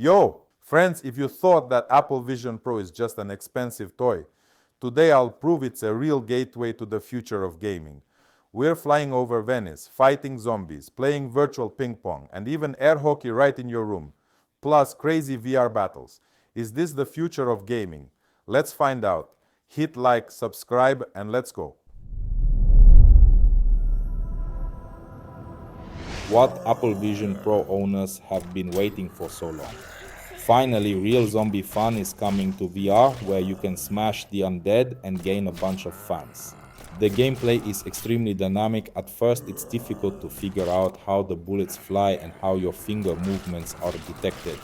Yo, friends, if you thought that Apple Vision Pro is just an expensive toy, today I'll prove it's a real gateway to the future of gaming. We're flying over Venice, fighting zombies, playing virtual ping pong, and even air hockey right in your room. Plus crazy VR battles. Is this the future of gaming? Let's find out. Hit like, subscribe, and let's go. What Apple Vision Pro owners have been waiting for so long. Finally, real zombie fun is coming to VR, where you can smash the undead and gain a bunch of fans. The gameplay is extremely dynamic. At first, it's difficult to figure out how the bullets fly and how your finger movements are detected.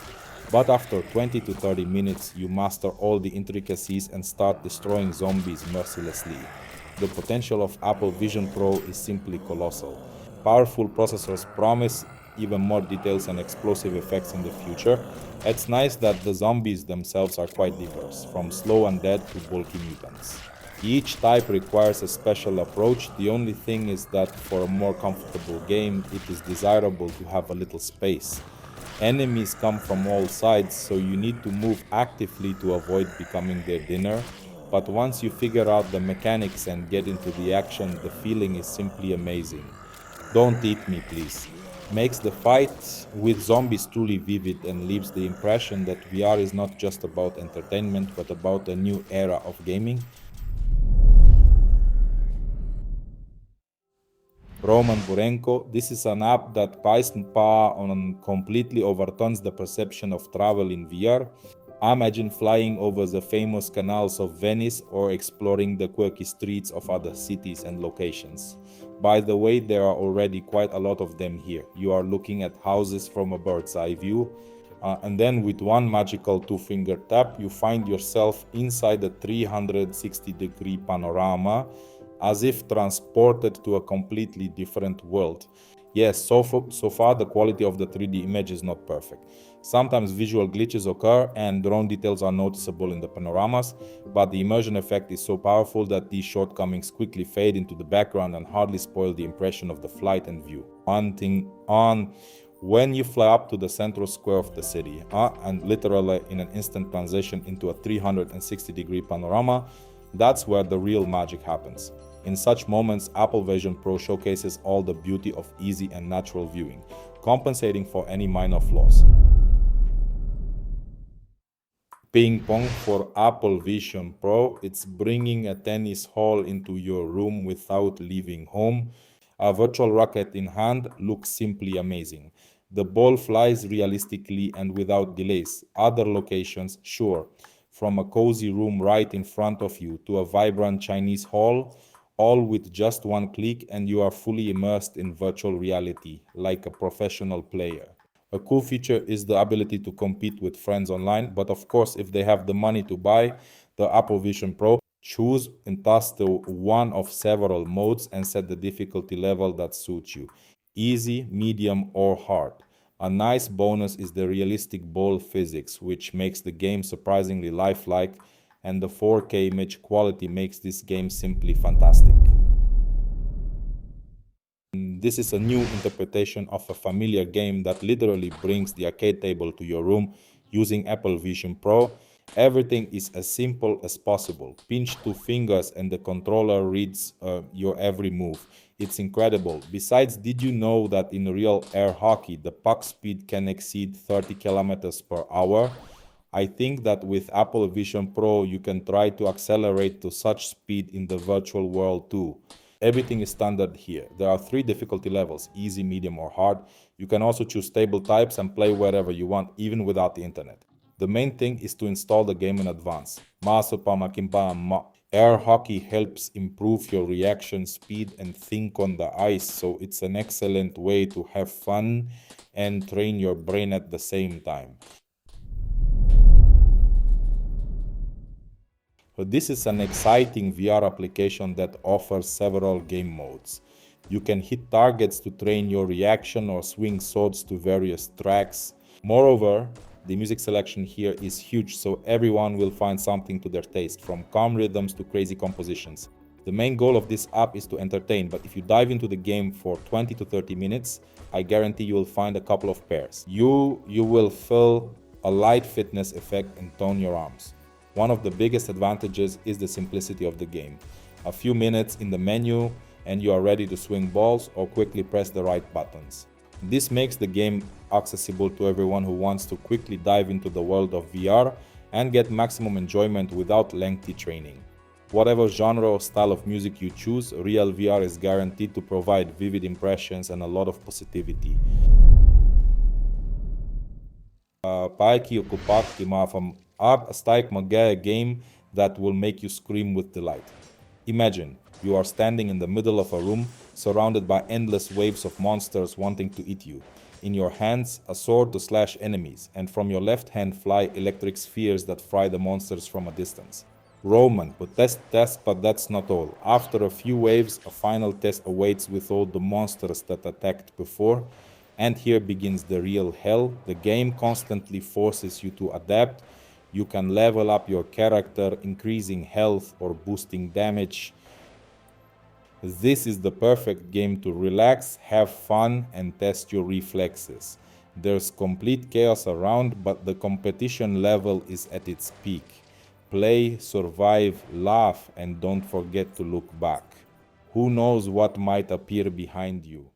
But after 20 to 30 minutes, you master all the intricacies and start destroying zombies mercilessly. The potential of Apple Vision Pro is simply colossal. Powerful processors promise even more details and explosive effects in the future. It's nice that the zombies themselves are quite diverse, from slow undead to bulky mutants. Each type requires a special approach. The only thing is that for a more comfortable game, it is desirable to have a little space. Enemies come from all sides, so you need to move actively to avoid becoming their dinner. But once you figure out the mechanics and get into the action, the feeling is simply amazing. Don't eat me, please. Makes the fight with zombies truly vivid and leaves the impression that VR is not just about entertainment but about a new era of gaming. Roman Burenko, this is an app that completely overturns the perception of travel in VR. Imagine flying over the famous canals of Venice or exploring the quirky streets of other cities and locations. By the way, there are already quite a lot of them here. You are looking at houses from a bird's eye view, and then with one magical two-finger tap, you find yourself inside a 360-degree panorama, as if transported to a completely different world. Yes, so far the quality of the 3D image is not perfect. Sometimes visual glitches occur and drone details are noticeable in the panoramas, but the immersion effect is so powerful that these shortcomings quickly fade into the background and hardly spoil the impression of the flight and view. One thing on when you fly up to the central square of the city, and literally in an instant transition into a 360-degree panorama, that's where the real magic happens. In such moments, Apple Vision Pro showcases all the beauty of easy and natural viewing, compensating for any minor flaws. PingPong for Apple Vision Pro. It's bringing a tennis hall into your room without leaving home. A virtual racket in hand looks simply amazing. The ball flies realistically and without delays. Other locations, sure, from a cozy room right in front of you to a vibrant Chinese hall, all with just one click, and you are fully immersed in virtual reality, like a professional player. A cool feature is the ability to compete with friends online, but of course, if they have the money to buy the Apple Vision Pro, choose and test the one of several modes and set the difficulty level that suits you, easy, medium, or hard. A nice bonus is the realistic ball physics, which makes the game surprisingly lifelike, and the 4K image quality makes this game simply fantastic. This is a new interpretation of a familiar game that literally brings the arcade table to your room using Apple Vision Pro. Everything is as simple as possible. Pinch two fingers and the controller reads your every move. It's incredible. Besides, did you know that in real air hockey, the puck speed can exceed 30 kilometers per hour? I think that with Apple Vision Pro, you can try to accelerate to such speed in the virtual world too. Everything is standard here. There are 3 difficulty levels, easy, medium, or hard. You can also choose table types and play wherever you want, even without the internet. The main thing is to install the game in advance. Air hockey helps improve your reaction speed and think on the ice, so it's an excellent way to have fun and train your brain at the same time. So this is an exciting VR application that offers several game modes. You can hit targets to train your reaction or swing swords to various tracks. Moreover, the music selection here is huge, so everyone will find something to their taste, from calm rhythms to crazy compositions. The main goal of this app is to entertain, but if you dive into the game for 20 to 30 minutes, I guarantee you will find a couple of pairs. You will feel a light fitness effect, and tone your arms. One of the biggest advantages is the simplicity of the game. A few minutes in the menu and you are ready to swing balls or quickly press the right buttons. This makes the game accessible to everyone who wants to quickly dive into the world of VR and get maximum enjoyment without lengthy training. Whatever genre or style of music you choose, Real VR is guaranteed to provide vivid impressions and a lot of positivity. Paiki okupak kimafam ab staik magaya game that will make you scream with delight. Imagine you are standing in the middle of a room surrounded by endless waves of monsters wanting to eat you. In your hands, a sword to slash enemies, and from your left hand fly electric spheres that fry the monsters from a distance. Roman, but but that's not all. After a few waves, a final test awaits with all the monsters that attacked before, and here begins the real hell. The game constantly forces you to adapt. You can level up your character, increasing health or boosting damage. This is the perfect game to relax, have fun, and test your reflexes. There's complete chaos around, but the competition level is at its peak. Play, survive, laugh, and don't forget to look back. Who knows what might appear behind you?